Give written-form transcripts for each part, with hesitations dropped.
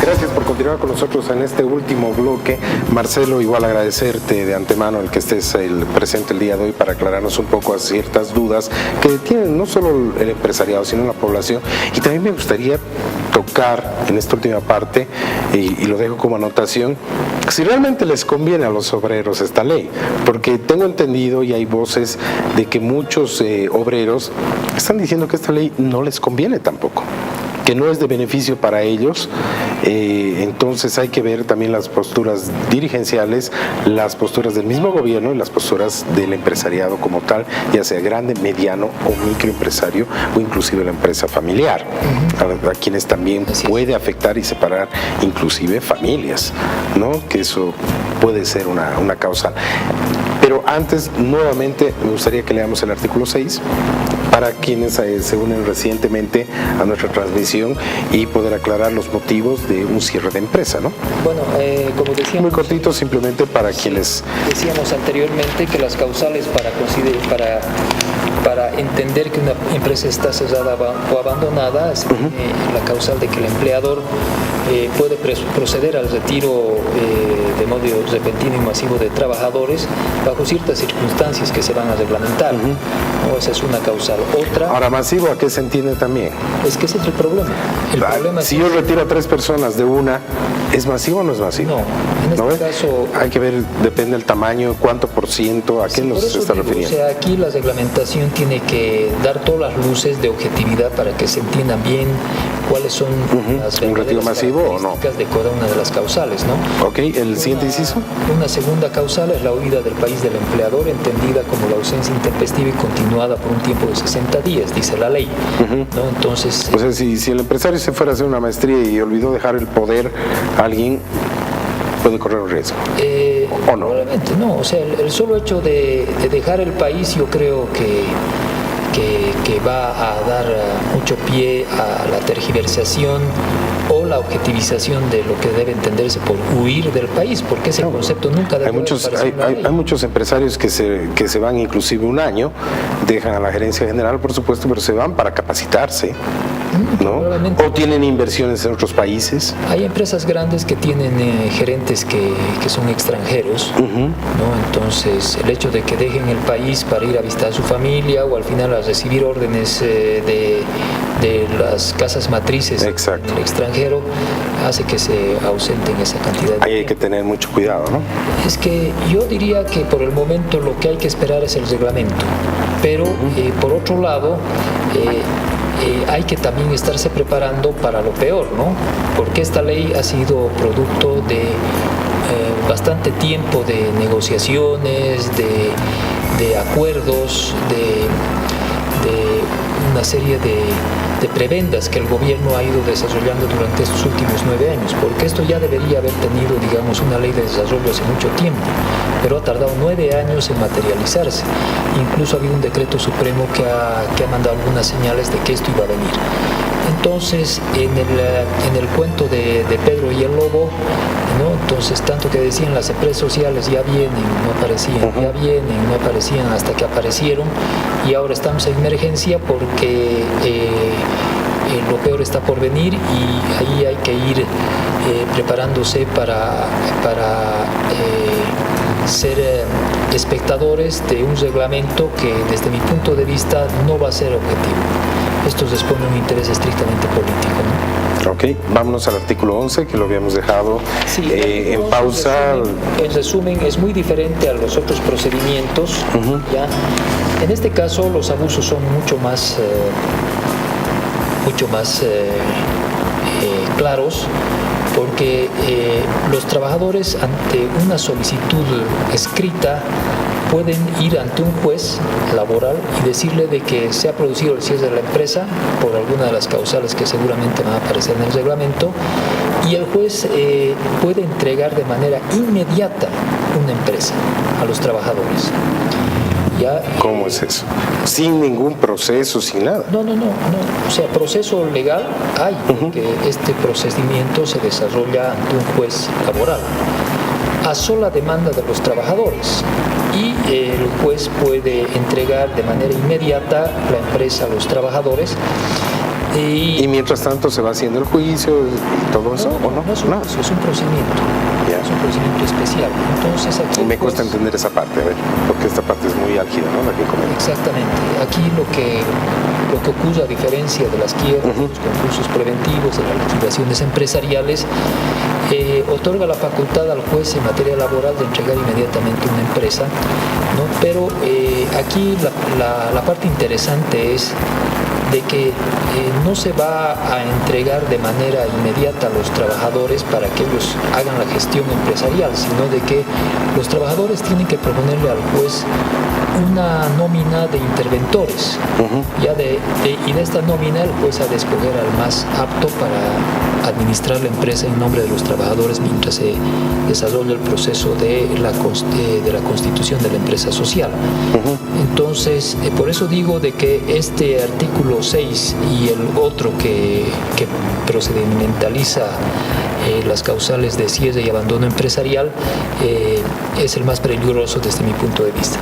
Gracias por continuar con nosotros en este último bloque. Marcelo, igual agradecerte de antemano el que estés presente el día de hoy para aclararnos un poco a ciertas dudas que tienen no solo el empresariado, sino la población. Y también me gustaría tocar en esta última parte, y lo dejo como anotación, si realmente les conviene a los obreros esta ley, porque tengo entendido y hay voces de que muchos obreros están diciendo que esta ley no les conviene tampoco, que no es de beneficio para ellos. Entonces hay que ver también las posturas dirigenciales, las posturas del mismo gobierno y las posturas del empresariado como tal, ya sea grande, mediano o microempresario o inclusive la empresa familiar, a quienes también puede afectar y separar inclusive familias, ¿no? Que eso puede ser una causa. Pero antes, nuevamente, me gustaría que leamos el artículo 6 para quienes se unen recientemente a nuestra transmisión y poder aclarar los motivos de un cierre de empresa, ¿no? Bueno, como decíamos... Muy cortito, simplemente para quienes... Decíamos anteriormente que las causales para entender que una empresa está cerrada o abandonada, la causal de que el empleador puede proceder al retiro de modo repentino y masivo de trabajadores bajo ciertas circunstancias que se van a reglamentar. ¿No? Esa es una causal. Otra... Ahora, masivo, ¿a qué se entiende también? Es que ese es el problema. Si yo retiro a 3 personas de una, ¿es masivo o no es masivo? No, en este caso... Hay que ver, depende del tamaño, cuánto por ciento, ¿a qué nos está refiriendo? O sea, aquí la reglamentación tiene que dar todas las luces de objetividad para que se entiendan bien cuáles son las ¿un retiro masivo o no? De cada una de las causales, ¿no? Ok, ¿el siguiente inciso? Una segunda causal es la huida del país del empleador, entendida como la ausencia intempestiva y continuada por un tiempo de 60 días, dice la ley. ¿No? Entonces... O sea, si el empresario se fuera a hacer una maestría y olvidó dejar el poder a alguien, puede correr un riesgo. ¿O no? Probablemente no. O sea, el solo hecho de dejar el país, yo creo que va a dar mucho pie a la tergiversación o la objetivización de lo que debe entenderse por huir del país, porque ese concepto nunca debe hay muchos empresarios que se van inclusive un año, dejan a la gerencia general, por supuesto, pero se van para capacitarse, ¿no? O tienen inversiones en otros países. Hay empresas grandes que tienen gerentes que son extranjeros, ¿no? Entonces el hecho de que dejen el país para ir a visitar a su familia o al final a recibir órdenes de las casas matrices en el extranjero hace que se ausenten esa cantidad. Ahí hay que tener mucho cuidado, ¿no? Es que yo diría que por el momento lo que hay que esperar es el reglamento, pero por otro lado hay que también estarse preparando para lo peor, ¿no? Porque esta ley ha sido producto de bastante tiempo de negociaciones, de acuerdos, de una serie de prebendas que el gobierno ha ido desarrollando durante estos últimos 9 años, porque esto ya debería haber tenido, digamos, una ley de desarrollo hace mucho tiempo, pero ha tardado 9 años en materializarse. Incluso había un decreto supremo que ha mandado algunas señales de que esto iba a venir. Entonces, en el cuento de Pedro y el Lobo, ¿no? Entonces, tanto que decían las empresas sociales ya vienen, no aparecían, ya vienen, no aparecían hasta que aparecieron, y ahora estamos en emergencia porque lo peor está por venir, y ahí hay que ir preparándose para ser espectadores de un reglamento que desde mi punto de vista no va a ser objetivo. Esto responde a un interés estrictamente político, ¿no? Ok, vámonos al artículo 11, que lo habíamos dejado en pausa. En resumen, es muy diferente a los otros procedimientos. ¿Ya? En este caso, los abusos son mucho más claros, porque los trabajadores, ante una solicitud escrita, pueden ir ante un juez laboral y decirle de que se ha producido el cierre de la empresa por alguna de las causales que seguramente van a aparecer en el reglamento, y el juez puede entregar de manera inmediata una empresa a los trabajadores. ¿Ya? ¿Cómo es eso? Sin ningún proceso, sin nada. No. O sea, proceso legal hay, porque este procedimiento se desarrolla ante un juez laboral a sola demanda de los trabajadores, y el juez puede entregar de manera inmediata la empresa a los trabajadores, Y mientras tanto se va haciendo el juicio y todo eso, ¿o no? No es un juicio, es un procedimiento. Ya. Es un procedimiento especial. Entonces aquí Me cuesta entender esa parte, a ver, porque esta parte es muy álgida, ¿no? La que comenta. Exactamente. Aquí lo que ocurre, a diferencia de las quiebras, de los concursos preventivos, de las liquidaciones empresariales, otorga la facultad al juez en materia laboral de entregar inmediatamente una empresa, ¿no? Pero aquí la parte interesante es de que no se va a entregar de manera inmediata a los trabajadores para que ellos hagan la gestión empresarial, sino de que los trabajadores tienen que proponerle al juez una nómina de interventores. Y de esta nómina el juez ha de escoger al más apto para administrar la empresa en nombre de los trabajadores mientras se desarrolla el proceso de la constitución de la empresa social. Entonces, por eso digo de que este artículo 6 y el otro que procedimentaliza las causales de cierre y abandono empresarial es el más peligroso desde mi punto de vista.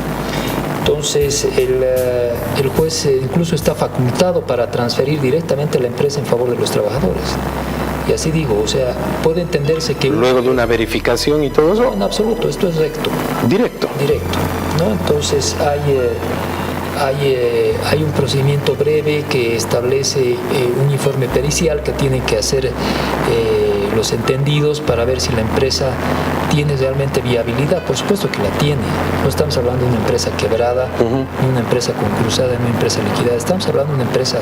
Entonces, el juez incluso está facultado para transferir directamente la empresa en favor de los trabajadores. Y así digo, o sea, puede entenderse que... Luego de una verificación y todo eso. No, en absoluto, esto es recto. Directo, ¿no? Entonces hay un procedimiento breve que establece un informe pericial que tienen que hacer los entendidos para ver si la empresa tiene realmente viabilidad. Por supuesto que la tiene. No estamos hablando de una empresa quebrada, ni una empresa concursada, ni una empresa liquidada. Estamos hablando de una empresa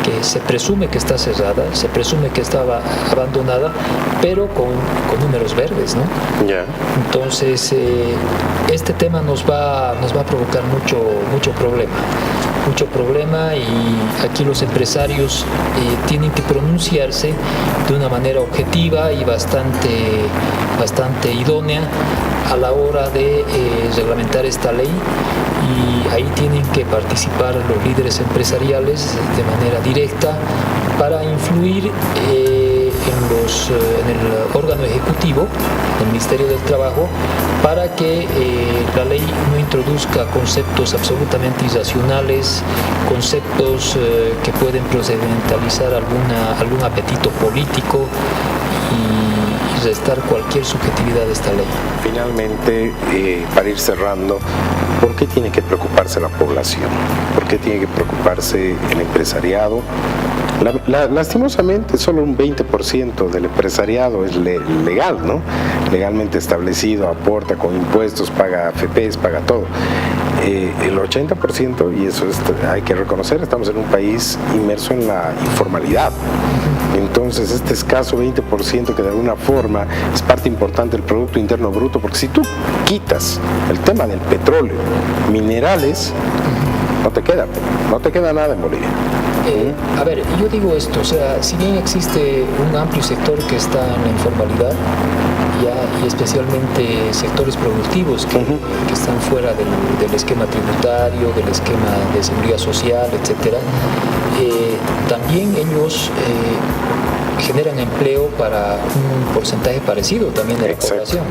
que se presume que está cerrada, se presume que estaba abandonada, pero con números verdes, ¿no? Entonces, este tema nos va a provocar mucho problema, y aquí los empresarios tienen que pronunciarse de una manera objetiva y bastante idónea a la hora de reglamentar esta ley, y ahí tienen que participar los líderes empresariales de manera directa para influir en el órgano ejecutivo, el Ministerio del Trabajo, para que la ley no introduzca conceptos absolutamente irracionales, conceptos que pueden procedimentalizar algún apetito político y restar cualquier subjetividad de esta ley. Finalmente, para ir cerrando, ¿por qué tiene que preocuparse la población? ¿Por qué tiene que preocuparse el empresariado? Lastimosamente, solo un 20% del empresariado es legal, ¿no? Legalmente establecido, aporta con impuestos, paga AFPs, paga todo. El 80%, y eso hay que reconocer, estamos en un país inmerso en la informalidad. Entonces, este escaso 20% que de alguna forma es parte importante del Producto Interno Bruto, porque si tú quitas el tema del petróleo, minerales, no te queda nada en Bolivia. A ver, yo digo esto, o sea, si bien existe un amplio sector que está en la informalidad, y especialmente sectores productivos que están fuera del esquema tributario, del esquema de seguridad social, etcétera, también ellos generan empleo para un porcentaje parecido también de la población.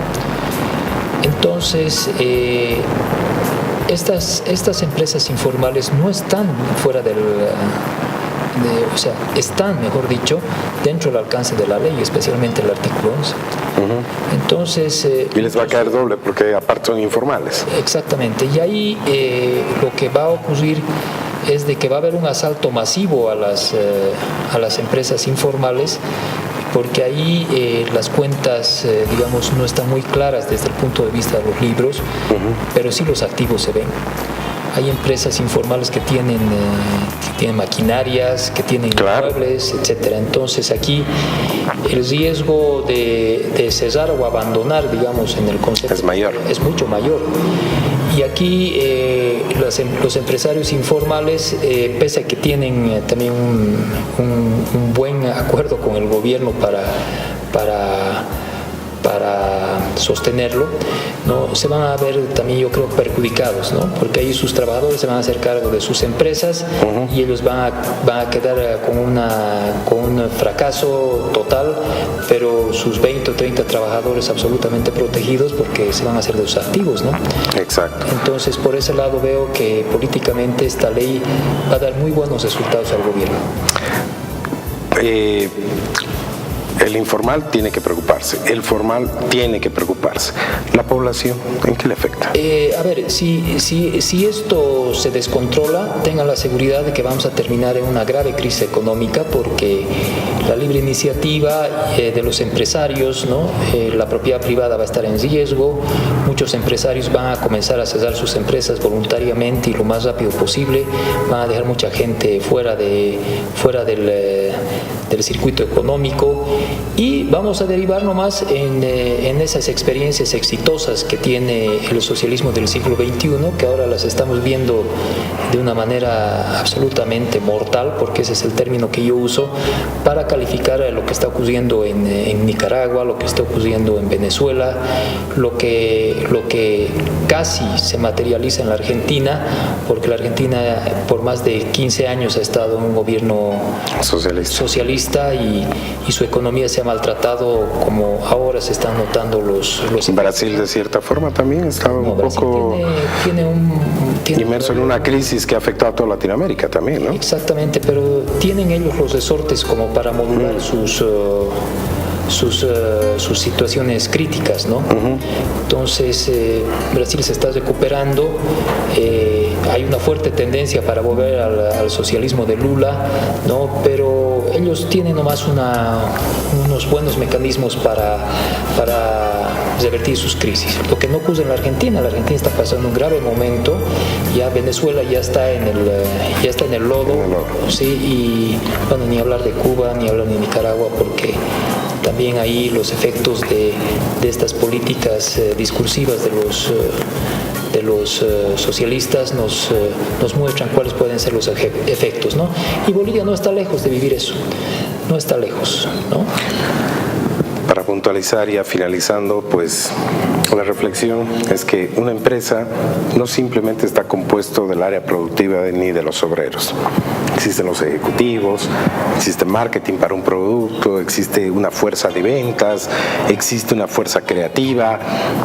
Entonces, estas empresas informales no están fuera o sea, están, mejor dicho, dentro del alcance de la ley, especialmente el artículo 11. Entonces... y les va a caer doble porque aparte son informales. Exactamente. Y ahí lo que va a ocurrir es de que va a haber un asalto masivo a las empresas informales, porque ahí las cuentas, digamos, no están muy claras desde el punto de vista de los libros, pero sí los activos se ven. Hay empresas informales que tienen maquinarias, que tienen inmuebles, etcétera. Entonces aquí el riesgo de cesar o abandonar, digamos, en el concepto es mucho mayor. Y aquí los empresarios informales, pese a que tienen también un buen acuerdo con el gobierno para sostenerlo, ¿no? Se van a ver también, yo creo, perjudicados, ¿no? Porque ahí sus trabajadores se van a hacer cargo de sus empresas y ellos van a quedar con un fracaso total, pero sus 20 o 30 trabajadores absolutamente protegidos porque se van a hacer de sus activos, ¿no? Exacto. Entonces, por ese lado veo que políticamente esta ley va a dar muy buenos resultados al gobierno. El informal tiene que preocuparse, el formal tiene que preocuparse. ¿La población en qué le afecta? A ver, si esto se descontrola, tengan la seguridad de que vamos a terminar en una grave crisis económica, porque la libre iniciativa de los empresarios, ¿no? La propiedad privada va a estar en riesgo, muchos empresarios van a comenzar a cesar sus empresas voluntariamente y lo más rápido posible, van a dejar mucha gente fuera del circuito económico, y vamos a derivar nomás en esas experiencias exitosas que tiene el socialismo del siglo XXI, que ahora las estamos viendo de una manera absolutamente mortal, porque ese es el término que yo uso para calificar lo que está ocurriendo en Nicaragua, lo que está ocurriendo en Venezuela, lo que casi se materializa en la Argentina, porque la Argentina por más de 15 años ha estado en un gobierno socialista y su economía se ha maltratado, como ahora se están notando los Brasil de cierta forma también estaba un poco tiene inmerso en una crisis que ha afectado a toda Latinoamérica también, ¿no? Exactamente, pero tienen ellos los resortes como para modular sus situaciones críticas, ¿no? Entonces Brasil se está recuperando, hay una fuerte tendencia para volver al socialismo de Lula, ¿no? Pero ellos tienen nomás unos buenos mecanismos para revertir sus crisis. Lo que no ocurre en la Argentina está pasando un grave momento, ya Venezuela ya está en el lodo, sí, y bueno, ni hablar de Cuba, ni hablar de Nicaragua, porque también ahí los efectos de estas políticas discursivas de los socialistas nos muestran cuáles pueden ser los efectos, ¿no? Y Bolivia no está lejos de vivir eso, no está lejos, ¿no? Para puntualizar, ya finalizando, pues la reflexión es que una empresa no simplemente está compuesto del área productiva ni de los obreros. Existen los ejecutivos, existe marketing para un producto, existe una fuerza de ventas, existe una fuerza creativa,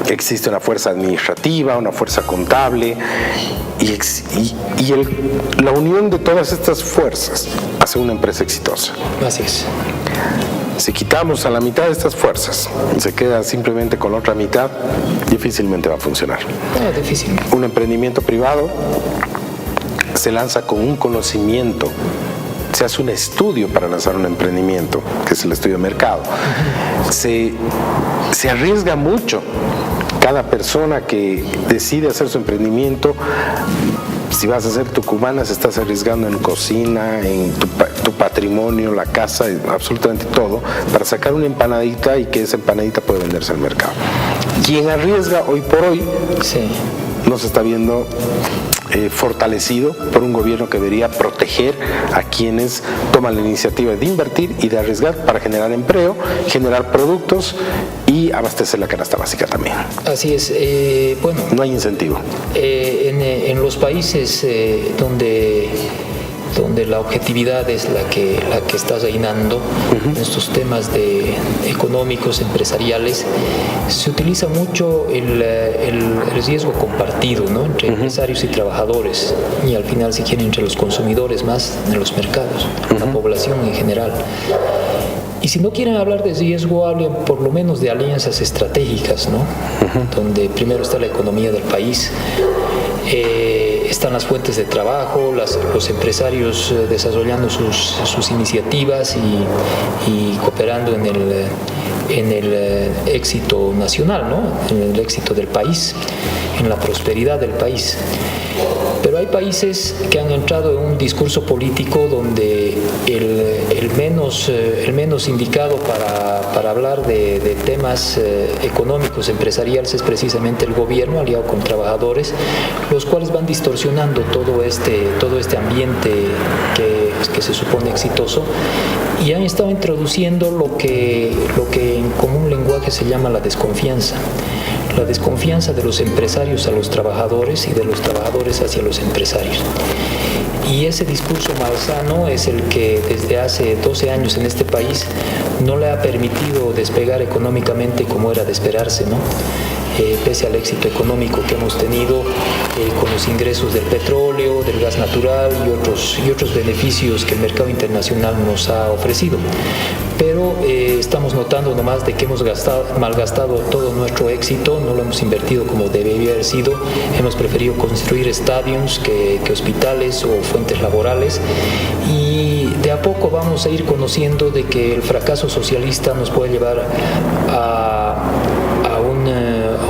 existe una fuerza administrativa, una fuerza contable, y la unión de todas estas fuerzas hace una empresa exitosa. Así es. Si quitamos a la mitad de estas fuerzas y se queda simplemente con la otra mitad, difícilmente va a funcionar. Difícilmente. Un emprendimiento privado se lanza con un conocimiento, se hace un estudio para lanzar un emprendimiento, que es el estudio de mercado. Se arriesga mucho. Cada persona que decide hacer su emprendimiento, si vas a hacer tucumana, se estás arriesgando en cocina, en tu patrimonio, la casa, absolutamente todo, para sacar una empanadita y que esa empanadita puede venderse al mercado. Quien arriesga hoy por hoy, sí, no se está viendo fortalecido por un gobierno que debería proteger a quienes toman la iniciativa de invertir y de arriesgar para generar empleo, generar productos y abastecer la canasta básica también. Así es. Bueno, no hay incentivo. En los países donde la objetividad es la que está reinando en estos temas económicos, empresariales, se utiliza mucho el riesgo compartido, ¿no? Entre empresarios y trabajadores, y al final, si quieren, entre los consumidores más en los mercados, la población en general. Y si no quieren hablar de riesgo, hablen por lo menos de alianzas estratégicas, ¿no? Donde primero está la economía del país, están las fuentes de trabajo, los empresarios desarrollando sus iniciativas y cooperando en el éxito nacional, ¿no? En el éxito del país, en la prosperidad del país. Pero hay países que han entrado en un discurso político donde el menos indicado para hablar de temas económicos, empresariales, es precisamente el gobierno aliado con trabajadores, los cuales van distorsionando todo este ambiente que se supone exitoso, y han estado introduciendo lo que en común lenguaje se llama la desconfianza. la desconfianza de los empresarios a los trabajadores y de los trabajadores hacia los empresarios. Y ese discurso malsano es el que desde hace 12 años en este país no le ha permitido despegar económicamente como era de esperarse, ¿no? Pese al éxito económico que hemos tenido con los ingresos del petróleo, del gas natural y otros beneficios que el mercado internacional nos ha ofrecido. Pero estamos notando nomás de que hemos malgastado todo nuestro éxito, no lo hemos invertido como debería haber sido, hemos preferido construir estadios que hospitales o fuentes laborales, y de a poco vamos a ir conociendo de que el fracaso socialista nos puede llevar a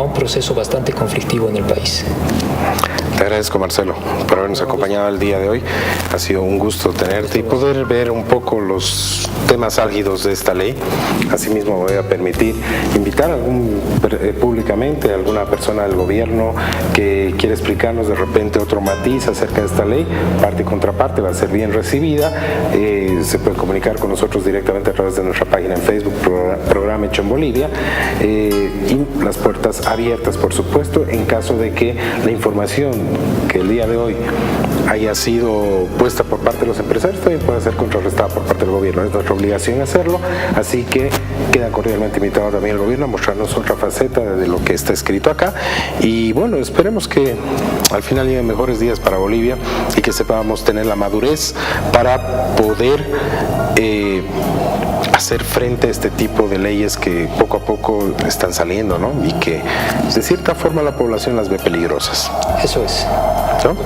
un proceso bastante conflictivo en el país. Te agradezco, Marcelo, por habernos acompañado el día de hoy. Ha sido un gusto tenerte y poder ver un poco los temas álgidos de esta ley. Asimismo, voy a permitir invitar públicamente a alguna persona del gobierno que quiera explicarnos de repente otro matiz acerca de esta ley. Parte y contraparte va a ser bien recibida. Se puede comunicar con nosotros directamente a través de nuestra página en Facebook, Programa Hecho en Bolivia. Y las puertas abiertas, por supuesto, en caso de que la información que el día de hoy haya sido puesta por parte de los empresarios también puede ser contrarrestada por parte del gobierno. Es nuestra obligación hacerlo, así que queda cordialmente invitado también el gobierno a mostrarnos otra faceta de lo que está escrito acá. Y bueno, esperemos que al final lleguen mejores días para Bolivia y que sepamos tener la madurez para poder hacer frente a este tipo de leyes que poco a poco están saliendo, ¿no? Y que de cierta forma la población las ve peligrosas. Eso es. ¿No?